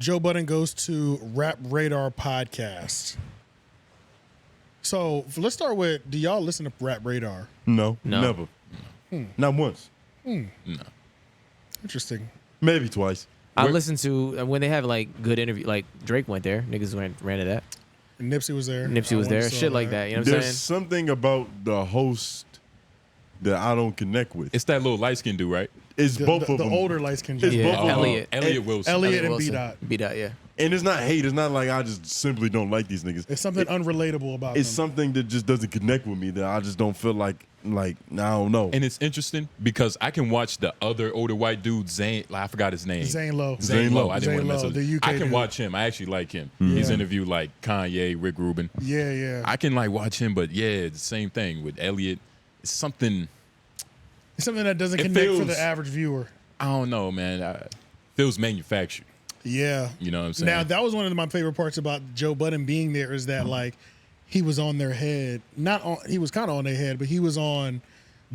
Joe Budden goes to Rap Radar podcast. So let's start with, do y'all listen to Rap Radar? No. Never. Not once. No. Interesting. Maybe twice. I listen to when they have like good interview, like Drake went there. Niggas ran to that. Nipsey was there. Nipsey was there. Shit like that. You know what I'm There's saying? something about the host that I don't connect with. It's that little light skin dude, right? It's both of The them. older light skinned It's gentleman. both of them. Elliott. Wilson. Elliott and Wilson. B-Dot. B-Dot, yeah. And it's not hate. It's not like I just simply don't like these niggas. It's something unrelatable about It's them. something that just doesn't connect with me that I just don't feel like I don't know. And it's interesting because I can watch the other older white dude, Zane. I forgot his name. Zane Lowe. Zane Lowe. I didn't want to mess Lowe, up. the UK I can dude. watch him. I actually like him. He's interviewed like Kanye, Rick Rubin. Yeah. I can like watch him, but yeah, it's the same thing with Elliott. It's something. It's something that doesn't It connect for feels- the average viewer. I don't know, man. Feels manufactured. Yeah. You know what I'm saying? Now, that was one of my favorite parts about Joe Budden being there is that, like, he was on their head. He was kind of on their head, but he was on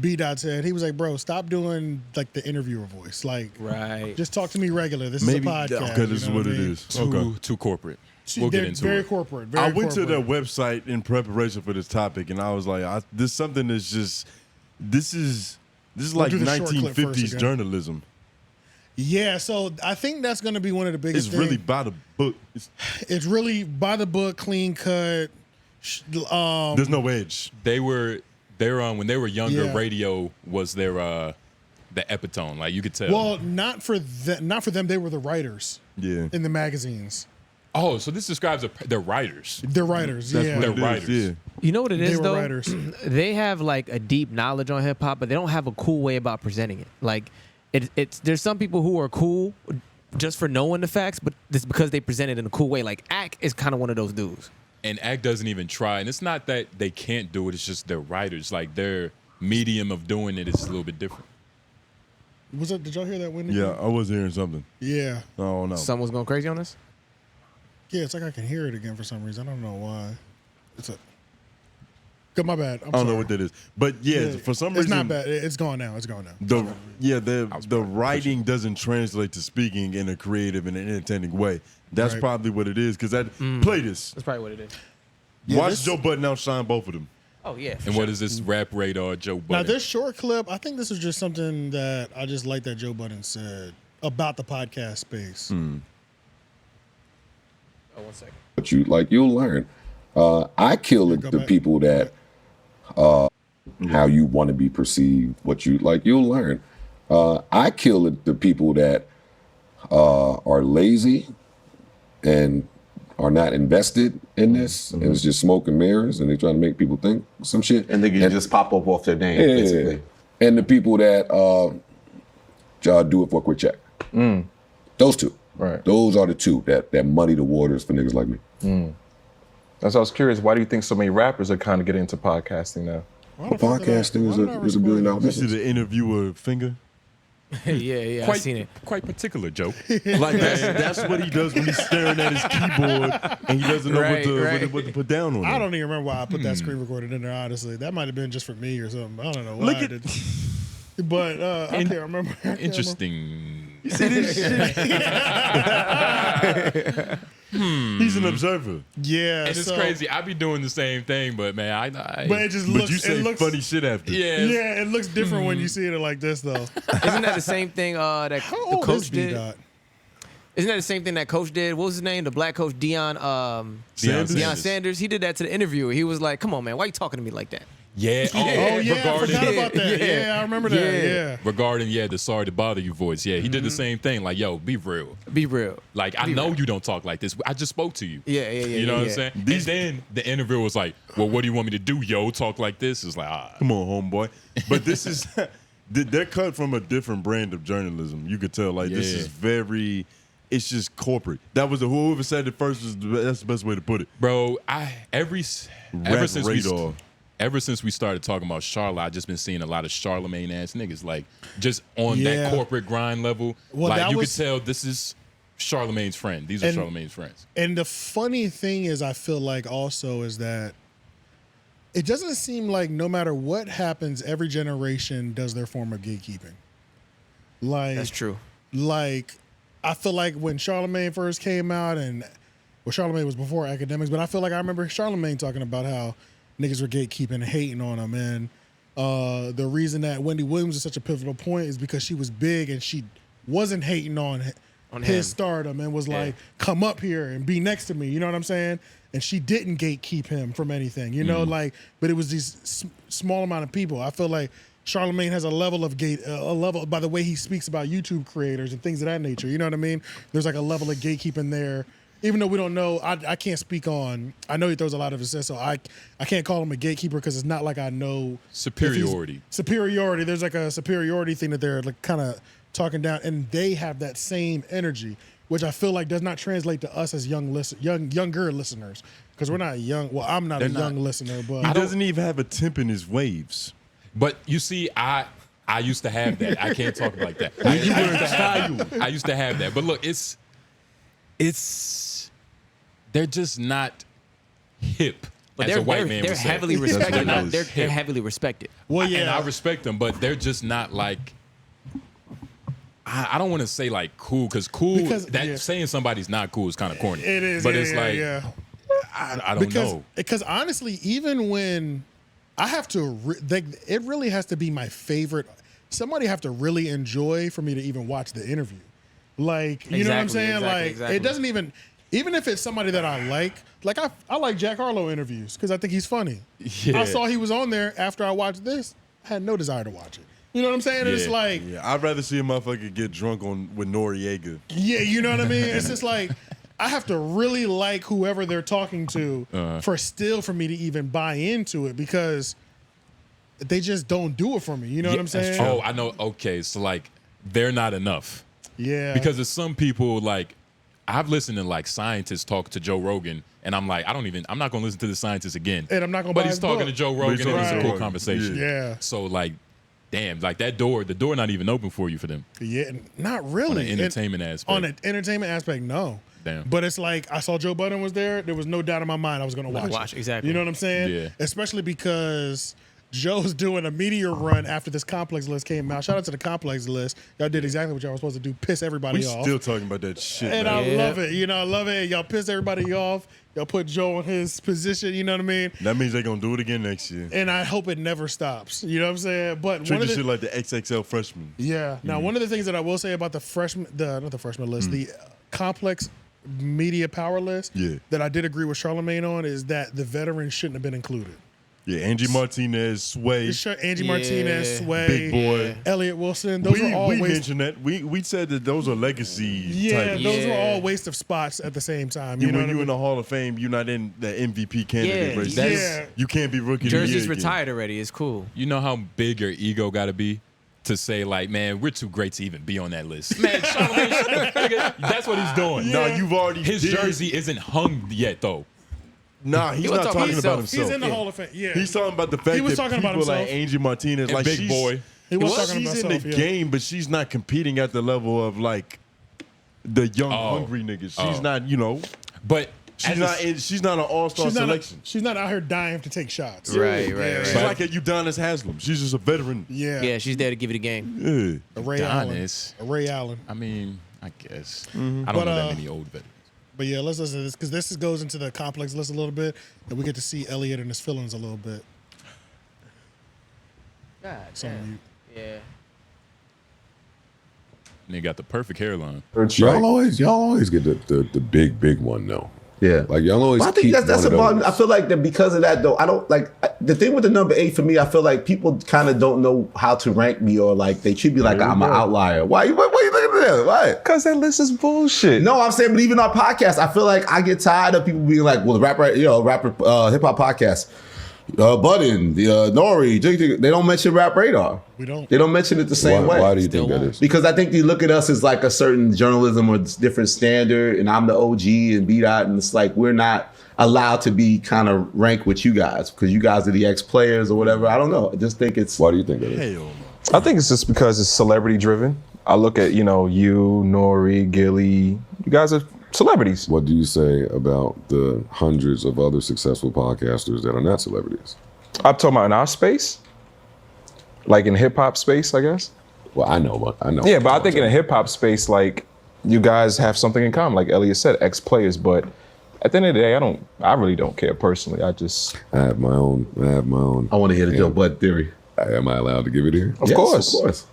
B-Dot's head. He was like, bro, stop doing, like, the interviewer voice. Like, Right. just talk to me regular. This Maybe is a podcast. okay, this is what it is. Too corporate. We'll They're get into very it. corporate. Very I went to corporate. their website in preparation for this topic, and I was like, "This is something that's just this is like do the short clip first 1950s again. journalism. Yeah, so I think that's going to be one of the biggest It's really by the book. It's really by the book, clean cut. There's no edge. They're on when they were younger. Yeah. Radio was their the epitome. Like you could tell. Well, not for them. They were the writers Yeah, in the magazines. Oh, so this describes their writers. They're writers. that's Yeah. what They're it is, writers. Yeah, You know what it They is were though? writers. They have like a deep knowledge on hip hop, but they don't have a cool way about presenting it. Like it's there's some people who are cool just for knowing the facts, but it's because they present it in a cool way. Like Ack is kind of one of those dudes. And Act doesn't even try. And it's not that they can't do it. It's just they're writers. Like their medium of doing it is a little bit different. Did y'all hear that, Wendy? yeah. I was hearing something. Yeah. I don't know. Someone's going crazy on this. Yeah, it's like I can hear it again for some reason. I don't know why. Good, my bad. I don't know what that is, but yeah, for some reason it's not bad. It's gone now. It's gone now. The writing doesn't translate to speaking in a creative and an entertaining way. That's Right. probably what it is. Because play this. That's probably what it is. Yeah, Watch this- Joe Budden outshine both of them. Oh yeah. And what is this Rap Radar Joe Now, Budden? this short clip, I think this is just something that I just like that Joe Budden said about the podcast space. Oh, 1 second. But you'll learn. I kill Go the back. people that how you want to be perceived. You'll learn. I kill the people that are lazy and are not invested in this, and it's just smoke and mirrors, and they trying to make people think some shit. And they can just pop up off their name, basically. And the people that do it for a quick check. Those two. Right. Those are the two that muddy the waters for niggas like me. That's why I was curious. Why do you think so many rappers are kind of getting into podcasting now? Podcasting is a $1 billion You see business. the interviewer finger? yeah, I seen it. Quite particular, Joe. Like that's what he does when he's staring at his keyboard and he doesn't know what to put down on I it. don't even remember why I put that screen recorded in there, honestly. That might have been just for me or something. I don't know why. Look I at- did. But I can't remember. I can't Interesting. You see this shit? He's an observer. Yeah. And it's so- crazy. I be doing the same thing, but man, I But it just But looks. you say it looks, funny shit after. yeah. Yeah, it looks different when you see it like this, though. Isn't that the same thing that the How old coach is did? B-Dot? Isn't that the same thing that coach did? What was his name? The black coach Deion Sanders? Sanders. He did that to the interviewer. He was like, "Come on, man, why you talking to me like that?" Yeah. Oh, yeah. I regarding forgot about that. Yeah, I remember that. Yeah. regarding the sorry to bother you voice. Yeah, he did the same thing. Like, yo, be real. Be real. Like, I know you don't talk like this. I just spoke to you. Yeah. You know what I'm saying? And then the interviewer was like, well, what do you want me to do, yo? Talk like this? It's like, Come on, homeboy. But this is they're cut from a different brand of journalism. You could tell. Like this Yeah. is very. It's just corporate. That was whoever said it first. That's the best way to put it. bro, ever Radar. since we started talking about Charlotte, I've just been seeing a lot of Charlemagne ass niggas, like just on Yeah. that corporate grind level. Well, like that you was- could tell this is Charlemagne's friend. These are And- Charlemagne's friends. And the funny thing is, I feel like also is that it doesn't seem like no matter what happens, every generation does their form of gatekeeping. Like That's true. Like I feel like when Charlemagne first came out, Charlemagne was before academics, but I feel like I remember Charlemagne talking about how niggas were gatekeeping and hating on him. And the reason that Wendy Williams is such a pivotal point is because she was big and she wasn't hating on his stardom and was like, come up here and be next to me. You know what I'm saying? And she didn't gatekeep him from anything, you know, but it was these small amount of people. I feel like Charlemagne has a level by the way he speaks about YouTube creators and things of that nature. You know what I mean? There's like a level of gatekeeping there. Even though we don't know, I can't speak on. I know he throws a lot of assists, so I can't call him a gatekeeper because it's not like I know superiority. There's like a superiority thing that they're like kind of talking down, and they have that same energy, which I feel like does not translate to us as younger listeners, because we're not young. Well, I'm not young listener, but he doesn't even have a temp in his waves. But you see, I used to have that. I can't talk like that. I used to have that. But look, they're just not hip. But as a white man would say. Heavily respected. They're heavily respected. Well, yeah, and I respect them, but they're just not like. I don't want to say like cool, because saying somebody's not cool is kind of corny. It is, but yeah, it's yeah, like yeah. I don't know. Because honestly, even when I have to, it really has to be my favorite. Somebody have to really enjoy for me to even watch the interview. Like, you know what I'm saying? It doesn't even if it's somebody that I like I like Jack Harlow interviews because I think he's funny. Yeah. I saw he was on there after I watched this. I had no desire to watch it. You know what I'm saying? Yeah. It's like, I'd rather see a motherfucker get drunk with Noriega. Yeah, you know what I mean? It's just like, I have to really like whoever they're talking to for me to even buy into it, because they just don't do it for me. You know what I'm saying? Oh, I know. Okay, so like they're not enough. Yeah. Because there's some people, like, I've listened to like scientists talk to Joe Rogan, and I'm like, I'm not gonna listen to the scientist again. And I'm not gonna But buy he's his talking book. to Joe Rogan, and it's a cool Right. conversation. Yeah. So like, damn, like the door not even open for you for them. Yeah, not really. On an entertainment aspect. On an entertainment aspect, no. Damn. But it's like, I saw Joe Budden was there. There was no doubt in my mind I was going to watch it. Exactly. You know what I'm saying? Yeah. Especially because Joe's doing a meteor run after this complex list came out. Shout out to the complex list. Y'all did exactly what y'all were supposed to do, piss everybody We off. still talking about that shit, And man. I love it. You know, I love it. Y'all pissed everybody off. Y'all put Joe in his position. You know what I mean? That means they're gonna do it again next year. And I hope it never stops. You know what I'm saying? But Treat the shit like the XXL freshman. yeah. Now, one of the things that I will say about not the freshman list, the complex media power list, that I did agree with Charlemagne on, is that the veterans shouldn't have been included. Yeah, Angie Martinez, Sway, Angie Martinez, Sway, Big Boy, Elliott Wilson. Those were all we waste. mentioned that. We said that those are legacy. Yeah, type. those were all waste of spots at the same time. You know when what I you mean? in the Hall of Fame, you're not in the MVP candidate Yeah, race. yeah. You can't be rookie of the year Jersey's again. retired already. It's cool. You know how big your ego got to be to say like, man, we're too great to even be on that list. Man, Charlemagne, that's what he's doing. No, you've already His jersey isn't hung yet though. Nah, he's not talking about himself. He's in the Hall of Fame. Yeah, He's talking about the fact He was that talking about people like himself. Angie Martinez, And like Big she's, Boy. He was well, talking she's about in himself, the yeah. game, but she's not competing at the level of like the young, hungry niggas. She's not, you know, But she's not an all-star selection. She's not out here dying to take shots. Right. She's like a Udonis Haslam. She's just a veteran. Yeah. Yeah, she's there to give it a game. Yeah. A Ray Allen. Udonis. A Ray Allen. I mean, I guess. I But, don't know that many old veterans. But yeah, let's listen to this, because this goes into the complex list a little bit, and we get to see Elliott and his feelings a little bit. God Some of you. Yeah. Nigga got the perfect hairline. Y'all always get the big one though. Yeah, Like y'all always. but I think keep that's one of about. those. I feel like that because of that though. I don't like the thing with the number 8 for me. I feel like people kind of don't know how to rank me, or like they treat me like I'm an outlier. Why you looking at that? Why? Because that list is bullshit. No, I'm saying, but even our podcast, I feel like I get tired of people being like, well, the rapper hip hop podcast, Budden, Nori, they don't mention Rap Radar. We don't. They don't mention it the same way. Why do you think that is? Because I think they look at us as like a certain journalism or different standard, and I'm the OG and B-Dot, and it's like we're not allowed to be kind of ranked with you guys because you guys are the ex-players or whatever. I don't know. I just think it's... Why do you think that is? Hell no. I think it's just because it's celebrity driven. I look at, you, Nori, Gilly. You guys are celebrities. What do you say about the hundreds of other successful podcasters that are not celebrities? I'm talking about in our space, like in hip hop space, I guess. Well, I know. Yeah, but I think in a hip hop space, like you guys have something in common, like Elliott said, ex-players. But at the end of the day, I really don't care personally. I have my own. I want to hear the Joe Budden theory. Am I allowed to give it here? Of course. Of course.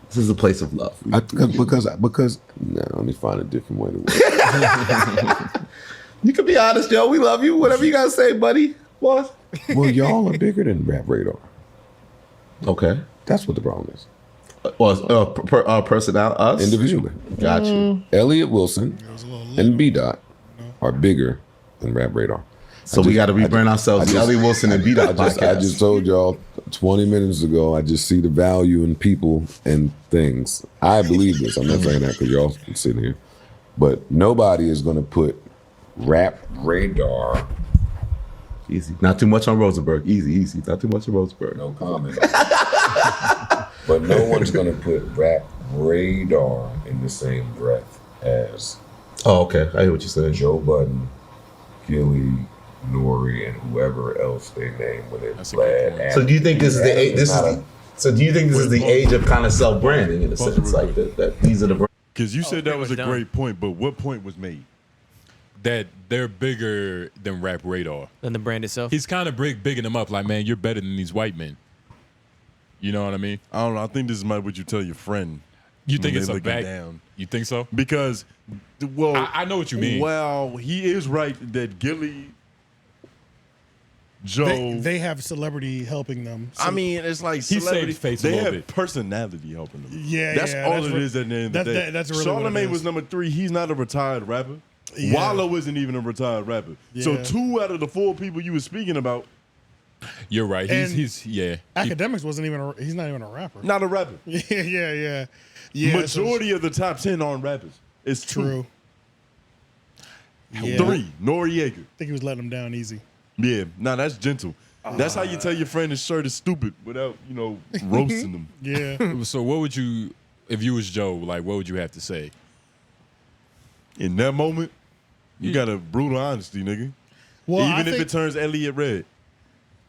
This is a place of love. Because let me find a different way to work. You can be honest, Joe. We love you. Whatever you gotta say, buddy. Boss. Well, y'all are bigger than Rap Radar. Okay. That's what the problem is. Personnel, us? Individually. Got you. Elliott Wilson and 𝙿𝙾𝚃 are bigger than Rap Radar. So we got to rebrand ourselves. The Elliott Wilson and 𝙿𝙾𝚃 podcast. I just told y'all 20 minutes ago, I just see the value in people and things. I believe this. I'm not saying that because y'all sitting here. But nobody is going to put Rap Radar. Easy. Not too much on Rosenberg. Easy. Not too much on Rosenberg. No comment. But no one's going to put Rap Radar in the same breath as okay. I hear what you're saying. Joe Budden, 𝔓𝔦𝔐𝔓𝔦𝔑, Nori, and whoever else they name when it's glad. So do you think this is the age? So do you think this is the age of kind of self-branding in a sense, like that these are the? Because you said that was a done. great point, but what point was made? That they're bigger than Rap Radar. Than the brand itself. He's kind of bigging them up, like, man, you're better than these white men. You know what I mean? I don't know. I think this is what you tell your friend. You think when it's they a looking back? down. You think so? Because, well, I know what you mean. Well, he is right that Gilly, Joe. They have celebrity helping them. I mean, it's like He celebrity. saved face a They little have bit. personality helping them. Yeah, that's yeah, all that's it what- is at the end of the day. that's really what it Charlamagne is. was number 3. He's not a retired rapper. Yeah. Wallow isn't even a retired rapper. So Yeah. 2 out of the 4 people you were speaking about, You're right. And He's yeah. Academics wasn't even. He's not even a rapper. not a rapper. Yeah. Majority of the top 10 aren't rappers. It's 2. True. Yeah. 3. Noriega. I think he was letting them down easy. Yeah, that's gentle. That's how you tell your friend his shirt is stupid without, roasting them. Yeah. So what would you, if you was Joe, like what would you have to say? In that moment, you got a brutal honesty, nigga. Well, Even if it turns Elliott red.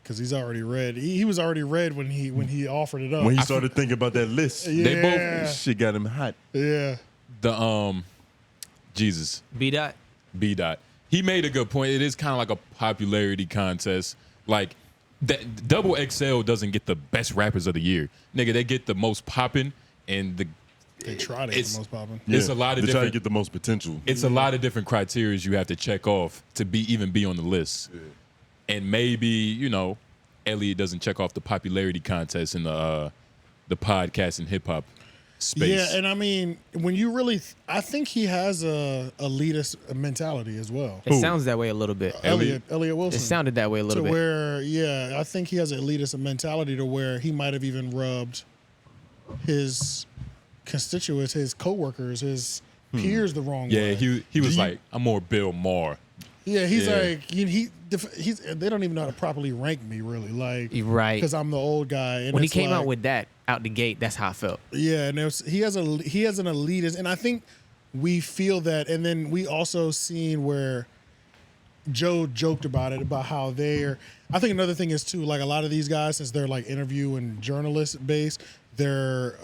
because he's already red. He was already red when he offered it up. When he started thinking about that list, Yeah. They both this shit got him hot. Yeah. the Jesus 𝙿𝙾𝚃. He made a good point. It is kind of like a popularity contest. Like that 𝙿𝙾𝚃 doesn't get the best rappers of the year. Nigga, they get the most popping and They tried to get the most popping. It's a lot of They're trying to different. get the most potential. It's a lot of different criteria you have to check off to even be on the list. And maybe, Elliott doesn't check off the popularity contest in the podcast and hip hop space. Yeah, and I mean, when you really, I think he has a elitist mentality as well. It sounds that way a little bit. Elliott It Wilson. sounded that way a little to bit. where, yeah, I think he has an elitist mentality to where he might have even rubbed his constituents, his coworkers, his peers the wrong Yeah, way. he was like, I'm more Bill Maher. Yeah, he's Yeah. like he's they don't even know how to properly rank me really, like Right. because I'm the old guy. And When he it's came out like- with that out the gate, that's how I felt. yeah, and he has an elitist, and I think we feel that, and then we also seen where Joe joked about it, about how they're. I think another thing is too, like a lot of these guys, since they're like interview and journalist based, they're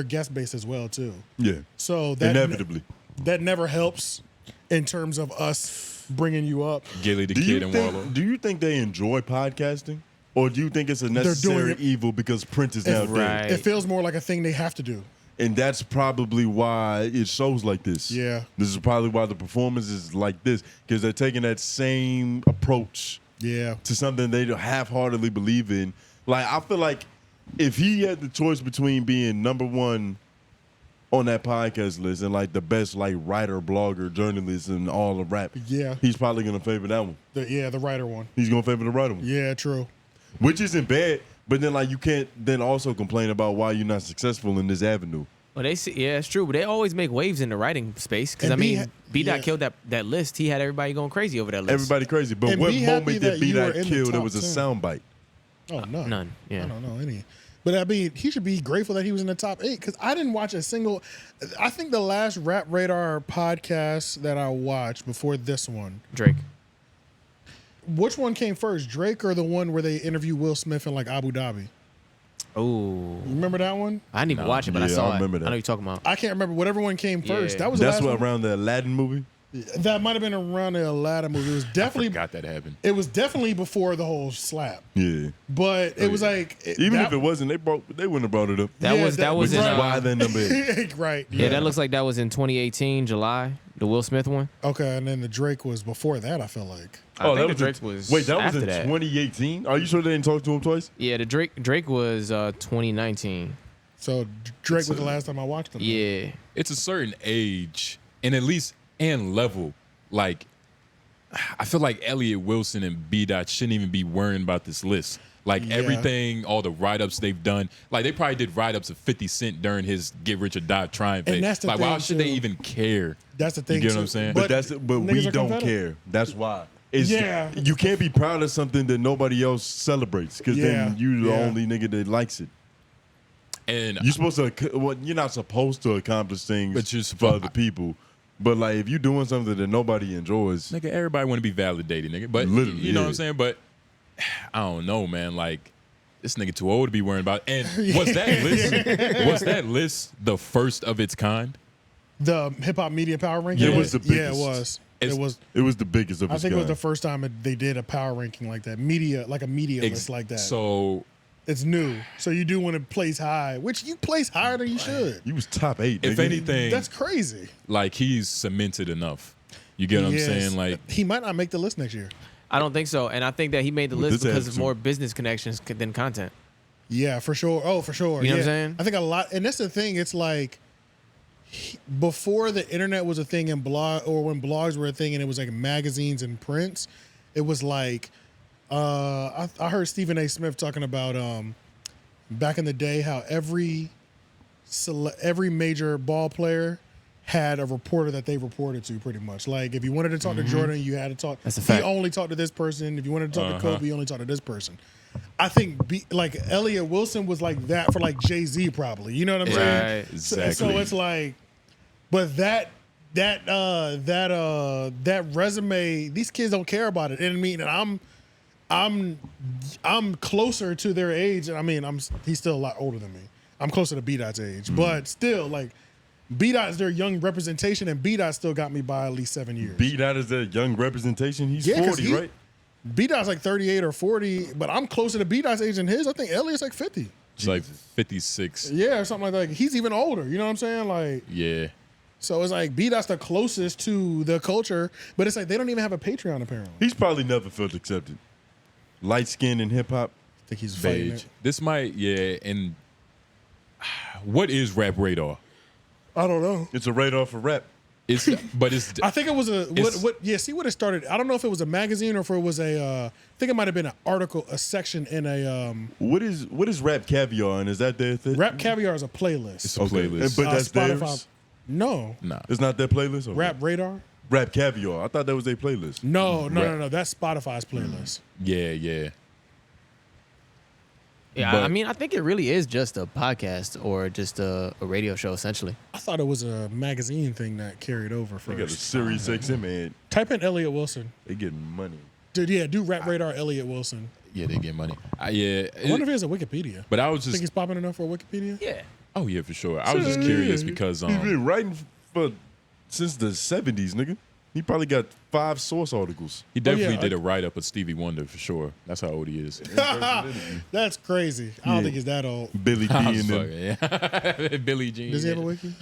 guest based as well too. Yeah. So that Inevitably. that never helps in terms of us bringing you up. Gilly the Do Kid and Wallow. you think they enjoy podcasting? Or do you think it's a doing necessary it- evil because print is now Right. dead? It feels more like a thing they have to do. And that's probably why it shows like this. Yeah. This is probably why the performance is like this, because they're taking that same approach Yeah. to something they half-heartedly believe in. Like, I feel like if he had the choice between being number 1 on that podcast list and like the best like writer, blogger, journalist, and all of rap, Yeah. he's probably gonna favor that one. The writer one. He's gonna favor the writer one, Yeah, true. which isn't bad. But then like you can't then also complain about why you're not successful in this avenue. Well, they see, yeah, it's true, but they always make waves in the writing space. Because I And B mean, ha- 𝙿𝙾𝚃 yeah. killed that list. He had everybody going crazy over that list. Everybody crazy, but And what be happy moment did that you were B-Dot in the kill that top was a 10. soundbite? Oh, none. None, yeah. I don't know any. But I mean, he should be grateful that he was in the top 8 because I didn't watch a single. I think the last Rap Radar podcast that I watched before this one, Drake. which one came first, Drake or the one where they interview Will Smith in like Abu Dhabi? Oh, You remember that one? I didn't even watch it, but I Yeah, saw I remember it. that. I know you're talking about. I can't remember whatever one came first. Yeah. That was the That's last what one. around the Aladdin movie. That might have been around the Aladdin movie. It was definitely. Forgot that happened. It was definitely before the whole slap. Yeah. But it was like Even if it wasn't, they wouldn't have brought it up. That was Which in. is why that number is. right. Yeah, that looks like that was in 2018 July. The Will Smith one. Okay, and then the Drake was before that. I feel like. I think that the was Drake was Wait, that was after in that. 2018. Are you sure they didn't talk to him twice? Yeah, the Drake was 2019. So Drake was the last time I watched him. Yeah, It's a certain age and level. Like, I feel like Elliott Wilson and 𝙿𝙾𝚃 shouldn't even be worrying about this list. Like everything, all the write-ups they've done. Like they probably did write-ups of 50 Cent during his Get Rich or Die trying phase. And that's the like, why thing, should they too. even care? That's the thing. You get what too. I'm saying? But niggas we are don't competitive. care. That's why. You can't be proud of something that nobody else celebrates because then you're the only nigga that likes it. And You're supposed to. Well, you're not supposed to accomplish things But you're for supposed- other people. But like, if you're doing something that nobody enjoys, nigga, everybody want to be validated, nigga. But Literally, you know what yeah. I'm saying? But I don't know, man. Like this nigga too old to be worrying about. And was that list the first of its kind? The hip hop media power ranking. It was the Yeah, it biggest. was. It's- It was. it was the biggest of I its think it was kind. the first time they did a power ranking like that. Media, like a media list like that. So It's new. So you do want to place high, which you place higher than you should. You was top 8. if nigga. anything, That's crazy. like he's cemented enough. You get what I'm Yes. saying? Like he might not make the list next year. I don't think so. And I think that he made the With list this because of attitude. more business connections than content. Yeah, for sure. Oh, for sure. You know what I'm Yeah. saying? I think a lot, and that's the thing. It's like before the internet was a thing and when blogs were a thing and it was like magazines and prints, it was like I heard Stephen A. Smith talking about back in the day how every major ball player had a reporter that they reported to pretty much. Like if you wanted to talk to Jordan, you had to talk. That's a He fact. only talked to this person. If you wanted to talk to Kobe, you only talked to this person. I think like Elliott Wilson was like that for like Jay-Z probably. You know what I'm saying? Right. So it's like, but that resume, these kids don't care about it. And I mean, and I'm closer to their age. I mean, he's still a lot older than me. I'm closer to 𝙿𝙾𝚃's age, but still, like 𝙿𝙾𝚃 is their young representation, and 𝙿𝙾𝚃 still got me by at least 7 years. 𝙿𝙾𝚃 is that young representation. He's 'cause 40, right? 𝙿𝙾𝚃's like 38 or 40, but I'm closer to 𝙿𝙾𝚃's age than his. I think Elliott's like 50. it's like 56. Yeah, or something like that. He's even older. You know what I'm saying? Like, Yeah. so it's like 𝙿𝙾𝚃's the closest to the culture, but it's like they don't even have a Patreon apparently. He's probably never felt accepted. Light skin in hip hop. I think he's fighting Beige. it. This might, and what is Rap Radar? I don't know. It's a radar for rap. It's I think it was It's- see what it started. I don't know if it was a magazine or if it was I think it might have been an article, a section in a What is Rap Caviar, and is that their thing? Rap Caviar is a playlist. It's a playlist. But that's Spotify. theirs? No. Nah. It's not their playlist? Okay. Rap Radar? Rap Caviar. I thought that was their playlist. No. That's Spotify's playlist. Yeah. Yeah, But- I mean, I think it really is just a podcast or just a radio show, essentially. I thought it was a magazine thing that carried over They got a first. Sirius XM ad. Type in Elliott Wilson. They getting money. Dude, yeah, do Rap Radar Elliott Wilson. Yeah, they get money. Yeah. I wonder if he has a Wikipedia. But I was Think just, he's popping enough for Wikipedia? Yeah. oh yeah, for sure. I was just curious because He's been writing since the 70s, nigga. He probably got 5 source articles. he definitely yeah. did a write up of Stevie Wonder for sure. That's how old he is. That's crazy. I don't think he's that old. Billy D I and was them. fucking- yeah. Billie Jean. Does he have a wiki?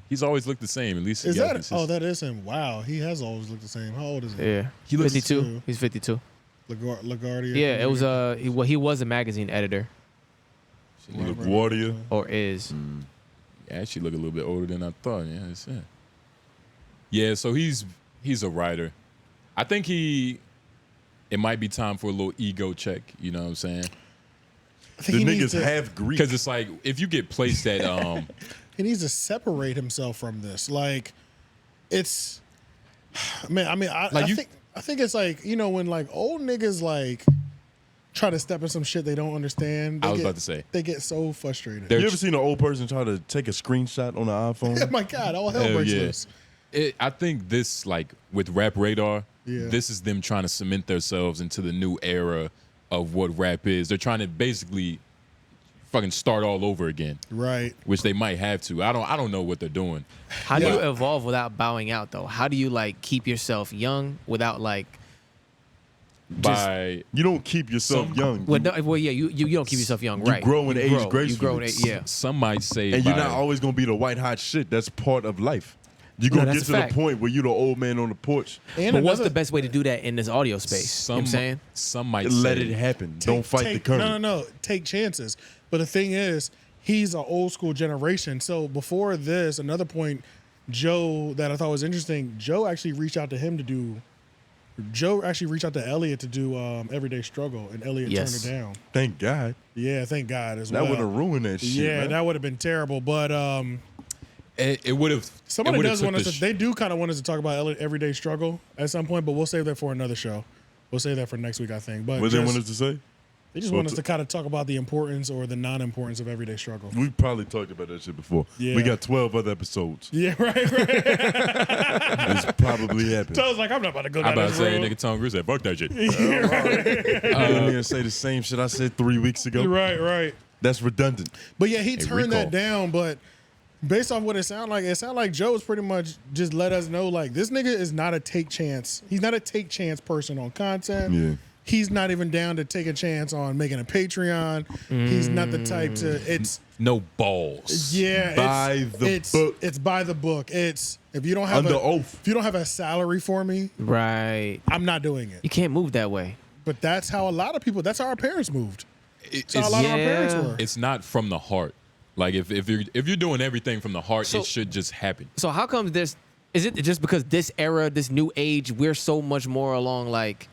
He's always looked the same. At least he Is got that? this- Oh, that is him. Wow, he has always looked the same. How old is he? Yeah. He looks 52. too. He's 52. LaGuardia. Yeah, it was he was a magazine editor LaGuardia. or is. Yeah, she look a little bit older than I thought. Yeah, that's it. Yeah, so he's a writer. I think it might be time for a little ego check. You know what I'm saying? I The think he needs nigga's to, half Greek. Because it's like if you get placed at he needs to separate himself from this. Like, it's, man. I mean, I think it's like, you know, when like old niggas like try to step in some shit they don't understand. I was about to say. They get so frustrated. They're- You ever seen an old person try to take a screenshot on an iPhone? Oh my God, all hell Hell breaks yeah. loose. I think this, like with Rap Radar, Yeah. this is them trying to cement themselves into the new era of what rap is. They're trying to basically fucking start all over again, Right. which they might have to. I don't know what they're doing. How do you evolve without bowing out though? How do you like keep yourself young without like By You don't keep yourself young. well, yeah, you don't keep yourself young, right? grow in age You grow gracefully. in age, yeah. some might say, And by, you're not always gonna be the white hot shit. That's part of life. You're No, gonna that's get a to fact. the point where you're the old man on the porch. And But what's another- the best way to do that in this audio space? You know what I'm saying? Some might Let say, it happen. Don't fight the current. No. Take chances. But the thing is, he's an old school generation. So before this, another point, Joe, that I thought was interesting, Joe actually reached out to Elliott to do Everyday Struggle, and Elliott Yes. turned it down. Thank God. Yeah, thank God as That well. would have ruined that shit. Yeah, man. that would have been terrible. But it would have. somebody does want us to, they do kind of want us to talk about Elliott Everyday Struggle at some point, but we'll save that for another show. We'll save that for next week, I think. But What they want us to say? they just want us to kind of talk about the importance or the non-importance of everyday struggle. We probably talked about that shit before. Yeah. We got 12 other episodes. Yeah, right. It's probably happened. So I was like, I'm not about to go I'm down about to this say, road. nigga Tom Cruise said, fuck that shit. Get in here and say the same shit I said 3 weeks ago. Right. That's redundant. But yeah, he Hey, turned that recall. down. But based off what it sounded like Joe's pretty much just let us know, like, this nigga is not a take chance. He's not a take chance person on content. Yeah. He's not even down to take a chance on making a Patreon. He's not the type to. It's No balls. yeah. By the book. It's by the book. It's if you don't have Under a, oath. If you don't have a salary for me, Right. I'm not doing it. You can't move that way. But that's how a lot of people. That's how our parents moved. It's, That's how a lot of our parents Yeah. were. it's not from the heart. Like if you're doing everything from the heart, So- it should just happen. So how come this? Is it just because this era, this new age, we're so much more along like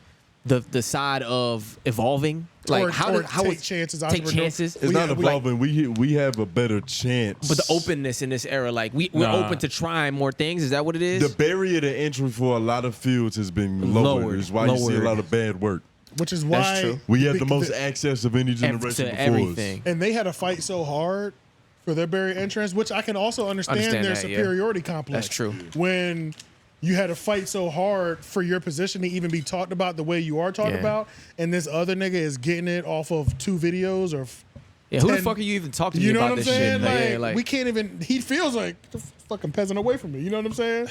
the side of evolving? Like Or how take is- chances, Take entrepreneur. chances. It's not evolving. We have a better chance. But the openness in this era, like we're Nah. open to trying more things. Is that what it is? The barrier to entry for a lot of fields has been lowered. Lowered. Is why you see a Lowered. lot of bad work. Which is why true. We have the bec- most access of any generation to before everything. us. and they had to fight so hard for their barrier entrance, which I can also understand Understand their that, yeah. superiority complex. That's true. When you had to fight so hard for your position to even be talked about the way you are talked Yeah. about, and this other nigga is getting it off of 2 videos or. Yeah, who the 10 fuck are you even talking to You me know about what I'm this saying? shit? Like, Yeah, like we can't even. He feels like "Get the fucking peasant away from me. You know what I'm saying?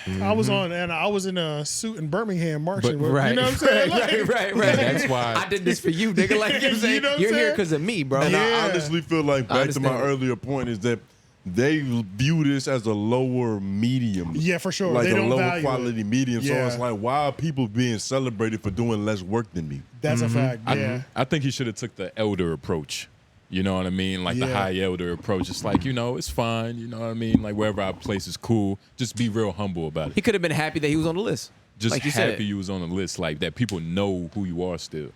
I was in a suit in Birmingham marching. But- with, you know what I'm saying? Like, right. That's why I did this for you, nigga. Like you know what I'm saying? You know what I'm You're here saying? because of me, bro. And I Yeah. honestly feel like I back to my understand. earlier point is that they view this as a lower medium. Yeah, for sure. Like They a don't lower value quality it. medium. So Yeah. it's like, why are people being celebrated for doing less work than me? That's a fact. I, Yeah. I think he should have took the elder approach. You know what I mean? Like the Yeah. high elder approach. It's like, it's fine. You know what I mean? Like wherever our place is cool. Just be real humble about He it. could have been happy that he was on the list. Just like you happy said. you was on the list. Like that people know who you are still.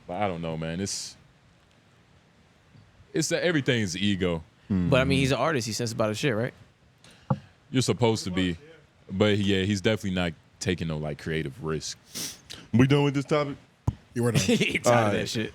But I don't know, man. It's everything's ego. But I mean, he's an artist. He says about his shit, right? You're supposed to be. But yeah, he's definitely not taking no like creative risk. We done with this topic? You were done. He tired of that shit.